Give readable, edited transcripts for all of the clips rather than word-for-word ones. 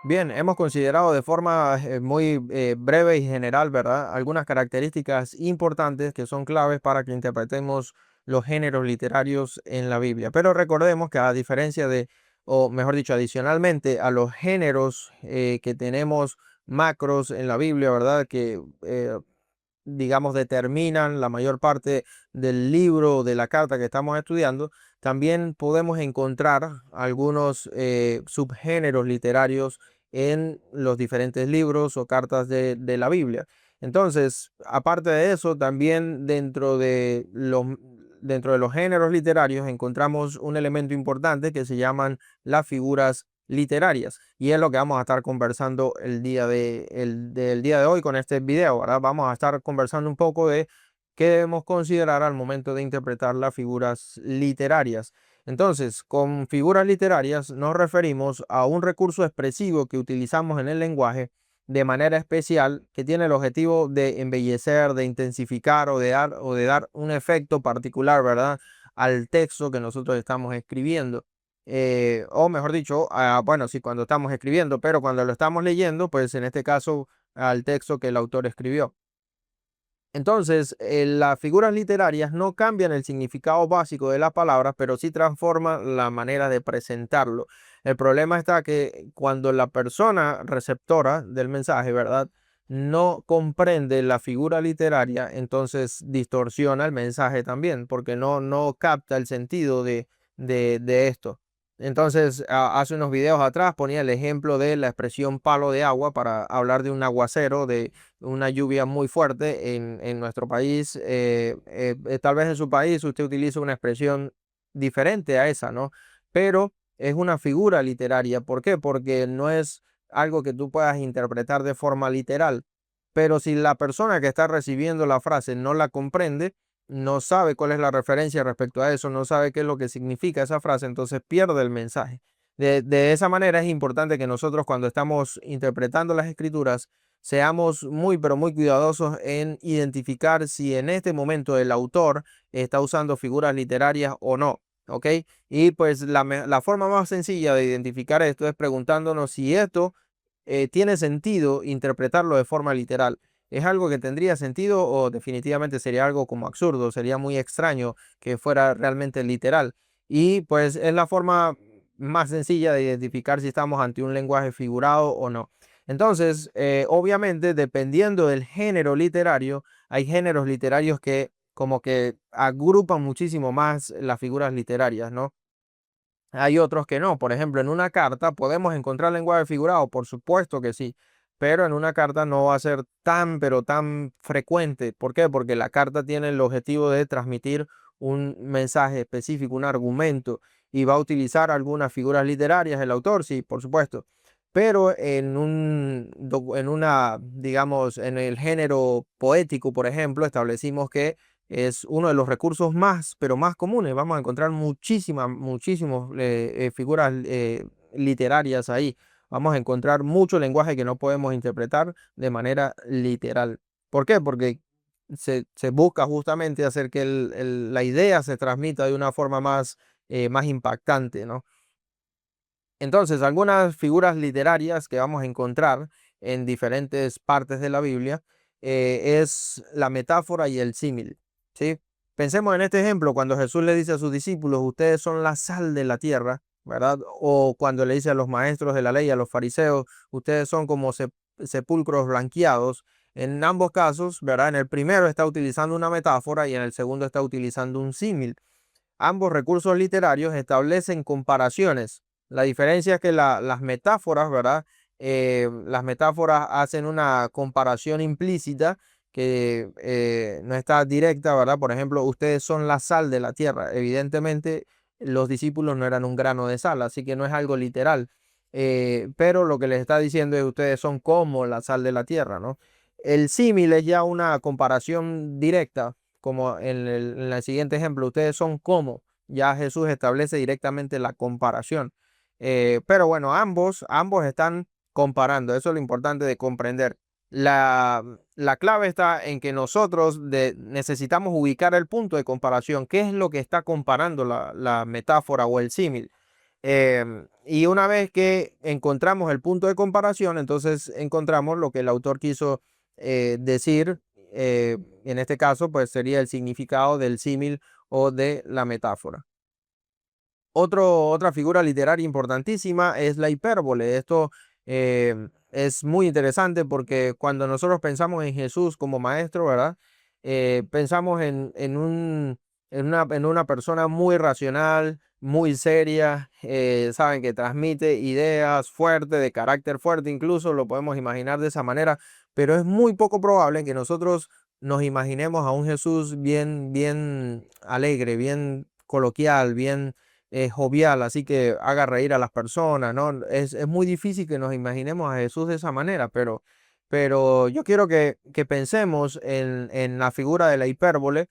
Bien, hemos considerado de forma muy breve y general, ¿verdad? Algunas características importantes que son claves para que interpretemos los géneros literarios en la Biblia. Pero recordemos que a diferencia de, o mejor dicho, adicionalmente a los géneros que tenemos macros en la Biblia, ¿verdad? Que digamos, determinan la mayor parte del libro o de la carta que estamos estudiando, también podemos encontrar algunos subgéneros literarios en los diferentes libros o cartas de la Biblia. Entonces, aparte de eso, también dentro de los géneros literarios encontramos un elemento importante que se llaman las figuras literarias. Y es lo que vamos a estar conversando del día de hoy con este video. Ahora vamos a estar conversando un poco de qué debemos considerar al momento de interpretar las figuras literarias. Entonces, con figuras literarias nos referimos a un recurso expresivo que utilizamos en el lenguaje de manera especial que tiene el objetivo de embellecer, de intensificar o de dar un efecto particular, ¿verdad? Al texto que nosotros estamos escribiendo. O mejor dicho, bueno, sí, cuando estamos escribiendo, pero cuando lo estamos leyendo, pues en este caso al texto que el autor escribió. Entonces, las figuras literarias no cambian el significado básico de las palabras, pero sí transforman la manera de presentarlo. El problema está que cuando la persona receptora del mensaje, ¿verdad? No comprende la figura literaria, entonces distorsiona el mensaje también, porque no capta el sentido de esto. Entonces, hace unos videos atrás ponía el ejemplo de la expresión palo de agua para hablar de un aguacero, de una lluvia muy fuerte en nuestro país. Tal vez en su país usted utiliza una expresión diferente a esa, ¿no? Pero es una figura literaria. ¿Por qué? Porque no es algo que tú puedas interpretar de forma literal. Pero si la persona que está recibiendo la frase no la comprende, no sabe cuál es la referencia respecto a eso, no sabe qué es lo que significa esa frase, entonces pierde el mensaje. De esa manera es importante que nosotros cuando estamos interpretando las escrituras, seamos muy, pero muy cuidadosos en identificar si en este momento el autor está usando figuras literarias o no. ¿Ok? Y pues la forma más sencilla de identificar esto es preguntándonos si esto tiene sentido interpretarlo de forma literal. ¿Es algo que tendría sentido o definitivamente sería algo como absurdo? Sería muy extraño que fuera realmente literal. Y pues es la forma más sencilla de identificar si estamos ante un lenguaje figurado o no. Entonces, obviamente, dependiendo del género literario, hay géneros literarios que como que agrupan muchísimo más las figuras literarias, ¿no? Hay otros que no. Por ejemplo, en una carta podemos encontrar lenguaje figurado, por supuesto que sí, pero en una carta no va a ser tan, pero tan frecuente. ¿Por qué? Porque la carta tiene el objetivo de transmitir un mensaje específico, un argumento, y va a utilizar algunas figuras literarias el autor, sí, por supuesto. Pero digamos, en el género poético, por ejemplo, establecimos que es uno de los recursos más, pero más comunes. Vamos a encontrar muchísimas figuras literarias ahí. Vamos a encontrar mucho lenguaje que no podemos interpretar de manera literal. ¿Por qué? Porque se busca justamente hacer que la idea se transmita de una forma más impactante, ¿no? Entonces, algunas figuras literarias que vamos a encontrar en diferentes partes de la Biblia es la metáfora y el símil, ¿sí? Pensemos en este ejemplo cuando Jesús le dice a sus discípulos, ustedes son la sal de la tierra, ¿verdad? O cuando le dice a los maestros de la ley, a los fariseos, ustedes son como sepulcros blanqueados. En ambos casos, ¿verdad? En el primero está utilizando una metáfora y en el segundo está utilizando un símil. Ambos recursos literarios establecen comparaciones. La diferencia es que las metáforas, ¿verdad? Las metáforas hacen una comparación implícita que no está directa, ¿verdad? Por ejemplo, ustedes son la sal de la tierra. Evidentemente, los discípulos no eran un grano de sal, así que no es algo literal. Pero lo que les está diciendo es ustedes son como la sal de la tierra, ¿no? El símil es ya una comparación directa como en el siguiente ejemplo, ustedes son como, ya Jesús establece directamente la comparación. Pero bueno, ambos están comparando, eso es lo importante de comprender. La clave está en que nosotros necesitamos ubicar el punto de comparación, qué es lo que está comparando la metáfora o el símil. Y una vez que encontramos el punto de comparación, entonces encontramos lo que el autor quiso decir. En este caso, pues sería el significado del símil o de la metáfora. Otra figura literaria importantísima es la hipérbole. Esto es muy interesante porque cuando nosotros pensamos en Jesús como maestro, ¿verdad? Pensamos en una persona muy racional, muy seria, saben que transmite ideas fuertes, de carácter fuerte, incluso lo podemos imaginar de esa manera, pero es muy poco probable que nosotros nos imaginemos a un Jesús bien alegre, bien coloquial, bien jovial, así que haga reír a las personas, ¿no? Es muy difícil que nos imaginemos a Jesús de esa manera, pero yo quiero que pensemos en la figura de la hipérbole,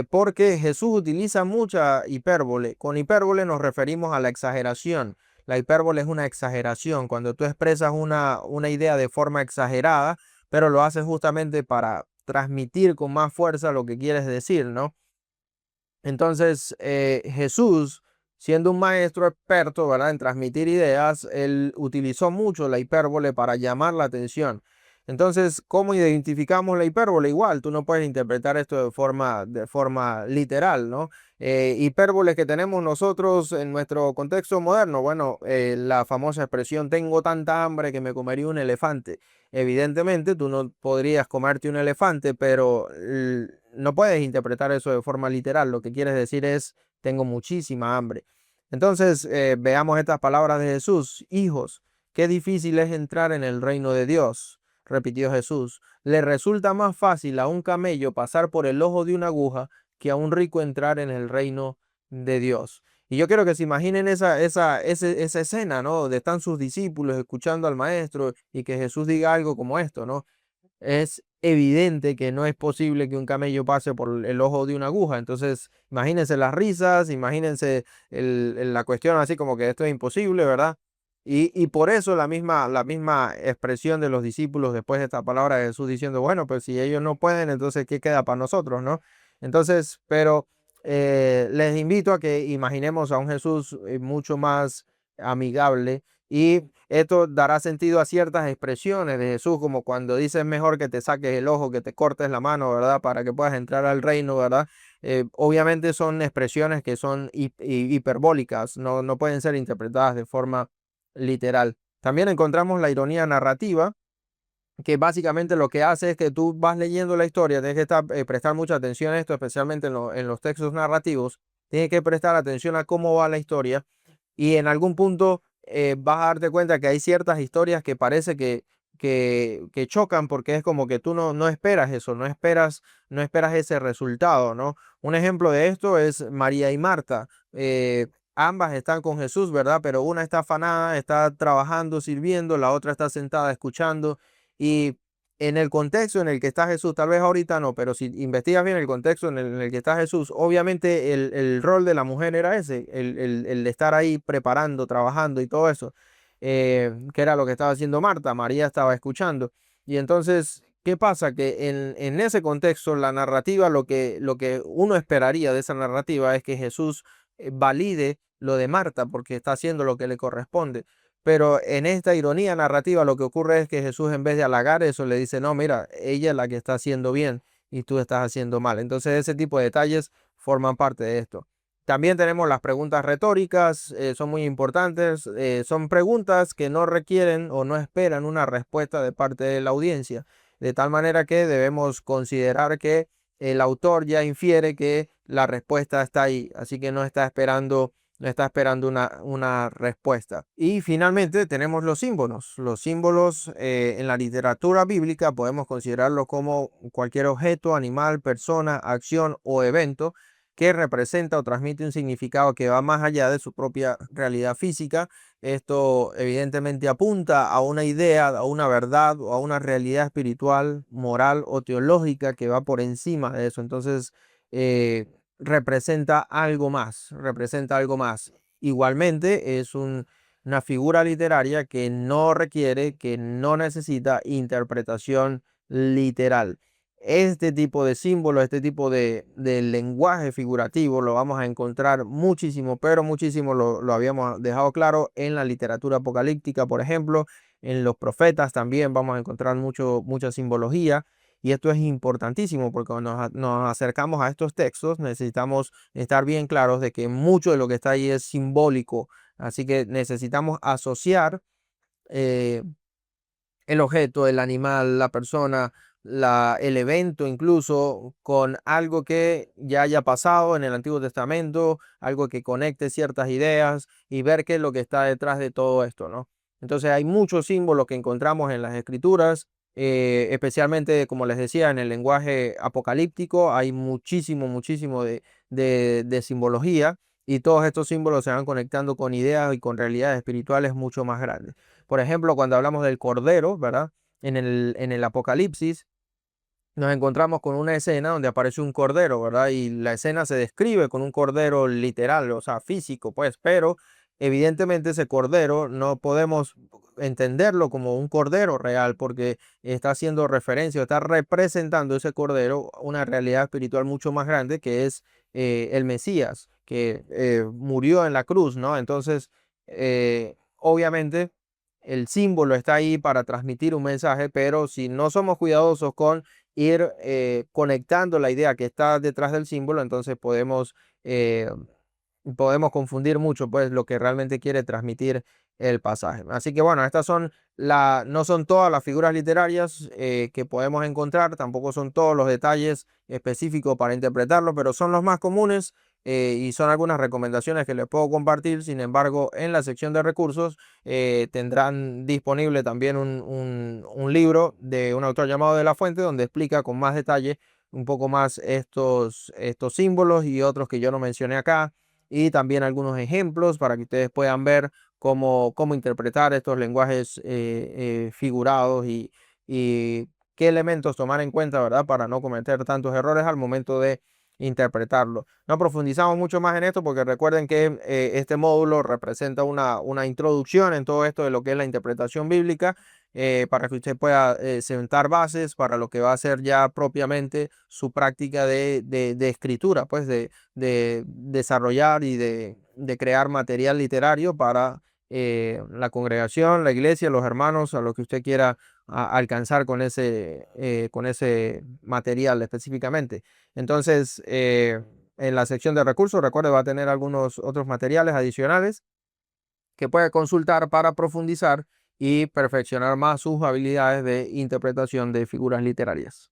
porque Jesús utiliza mucha hipérbole. Con hipérbole nos referimos a la exageración. La hipérbole es una exageración, cuando tú expresas una idea de forma exagerada, pero lo haces justamente para transmitir con más fuerza lo que quieres decir, ¿no? Entonces, Jesús, siendo un maestro experto, ¿verdad?, en transmitir ideas, él utilizó mucho la hipérbole para llamar la atención. Entonces, ¿cómo identificamos la hipérbole? Igual, tú no puedes interpretar esto de forma literal, ¿no? Hipérboles que tenemos nosotros en nuestro contexto moderno, bueno, la famosa expresión tengo tanta hambre que me comería un elefante. Evidentemente, tú no podrías comerte un elefante, pero no puedes interpretar eso de forma literal. Lo que quieres decir es, tengo muchísima hambre. Entonces, veamos estas palabras de Jesús. Hijos, qué difícil es entrar en el reino de Dios, repitió Jesús. Le resulta más fácil a un camello pasar por el ojo de una aguja que a un rico entrar en el reino de Dios. Y yo quiero que se imaginen esa escena, ¿no? Donde están sus discípulos escuchando al maestro y que Jesús diga algo como esto, ¿no? Es evidente que no es posible que un camello pase por el ojo de una aguja. Entonces, imagínense las risas, imagínense la cuestión así como que esto es imposible, ¿verdad? Y por eso la misma expresión de los discípulos después de esta palabra de Jesús diciendo, bueno, pues si ellos no pueden, entonces ¿qué queda para nosotros, no? Entonces, pero les invito a que imaginemos a un Jesús mucho más amigable, y esto dará sentido a ciertas expresiones de Jesús, como cuando dice es mejor que te saques el ojo, que te cortes la mano, ¿verdad? Para que puedas entrar al reino, ¿verdad? Obviamente son expresiones que son hiperbólicas, no pueden ser interpretadas de forma literal. También encontramos la ironía narrativa, que básicamente lo que hace es que tú vas leyendo la historia, tienes que prestar mucha atención a esto, especialmente en los textos narrativos, tienes que prestar atención a cómo va la historia, y en algún punto vas a darte cuenta que hay ciertas historias que parece que chocan, porque es como que tú no esperas eso, no esperas ese resultado, ¿no? Un ejemplo de esto es María y Marta. Ambas están con Jesús, ¿verdad? Pero una está afanada, está trabajando, sirviendo, la otra está sentada escuchando. Y en el contexto en el que está Jesús, tal vez ahorita no, pero si investigas bien el contexto en el que está Jesús, obviamente el rol de la mujer era ese, el de estar ahí preparando, trabajando y todo eso, que era lo que estaba haciendo Marta. María estaba escuchando. Y entonces, ¿qué pasa? Que en ese contexto, la narrativa, lo que uno esperaría de esa narrativa es que Jesús valide lo de Marta porque está haciendo lo que le corresponde. Pero en esta ironía narrativa lo que ocurre es que Jesús, en vez de halagar eso, le dice, no, mira, ella es la que está haciendo bien y tú estás haciendo mal. Entonces ese tipo de detalles forman parte de esto. También tenemos las preguntas retóricas, son muy importantes. Son preguntas que no requieren o no esperan una respuesta de parte de la audiencia, de tal manera que debemos considerar que el autor ya infiere que la respuesta está ahí, así que no está esperando una respuesta. Y finalmente tenemos los símbolos. Los símbolos en la literatura bíblica podemos considerarlos como cualquier objeto, animal, persona, acción o evento que representa o transmite un significado que va más allá de su propia realidad física. Esto evidentemente apunta a una idea, a una verdad o a una realidad espiritual, moral o teológica que va por encima de eso. Entonces, representa algo más, representa algo más. Igualmente es una figura literaria que no requiere, que no necesita interpretación literal. este tipo de símbolos, este tipo de lenguaje figurativo lo vamos a encontrar muchísimo, pero muchísimo lo habíamos dejado claro en la literatura apocalíptica, por ejemplo, en los profetas también vamos a encontrar mucha simbología. Y esto es importantísimo porque cuando nos acercamos a estos textos necesitamos estar bien claros de que mucho de lo que está ahí es simbólico. Así que necesitamos asociar eh, el objeto, el animal, la persona, el evento incluso con algo que ya haya pasado en el Antiguo Testamento, algo que conecte ciertas ideas y ver qué es lo que está detrás de todo esto, ¿no? Entonces hay muchos símbolos que encontramos en las escrituras, especialmente, como les decía, en el lenguaje apocalíptico, hay muchísimo de simbología y todos estos símbolos se van conectando con ideas y con realidades espirituales mucho más grandes. Por ejemplo, cuando hablamos del Cordero, ¿verdad? En el Apocalipsis, nos encontramos con una escena donde aparece un cordero, ¿verdad? Y la escena se describe con un cordero literal, o sea, físico, pues, pero evidentemente ese cordero no podemos entenderlo como un cordero real porque está haciendo referencia, está representando ese cordero una realidad espiritual mucho más grande que es el Mesías, que murió en la cruz, ¿no? Entonces, obviamente, el símbolo está ahí para transmitir un mensaje, pero si no somos cuidadosos con ir conectando la idea que está detrás del símbolo, entonces eh, podemos confundir mucho pues lo que realmente quiere transmitir el pasaje. Así que bueno, no son todas las figuras literarias que podemos encontrar, tampoco son todos los detalles específicos para interpretarlo, pero son los más comunes y son algunas recomendaciones que les puedo compartir. Sin embargo, en la sección de recursos tendrán disponible también un libro de un autor llamado De la Fuente donde explica con más detalle un poco más estos símbolos y otros que yo no mencioné acá y también algunos ejemplos para que ustedes puedan ver cómo interpretar estos lenguajes figurados y qué elementos tomar en cuenta, ¿verdad? Para no cometer tantos errores al momento de interpretarlo. No profundizamos mucho más en esto porque recuerden que este módulo representa una introducción en todo esto de lo que es la interpretación bíblica para que usted pueda sentar bases para lo que va a ser ya propiamente su práctica de escritura, pues de desarrollar y de crear material literario para la congregación, la iglesia, los hermanos, a lo que usted quiera alcanzar con ese material específicamente. Entonces, en la sección de recursos, recuerde, va a tener algunos otros materiales adicionales que puede consultar para profundizar y perfeccionar más sus habilidades de interpretación de figuras literarias.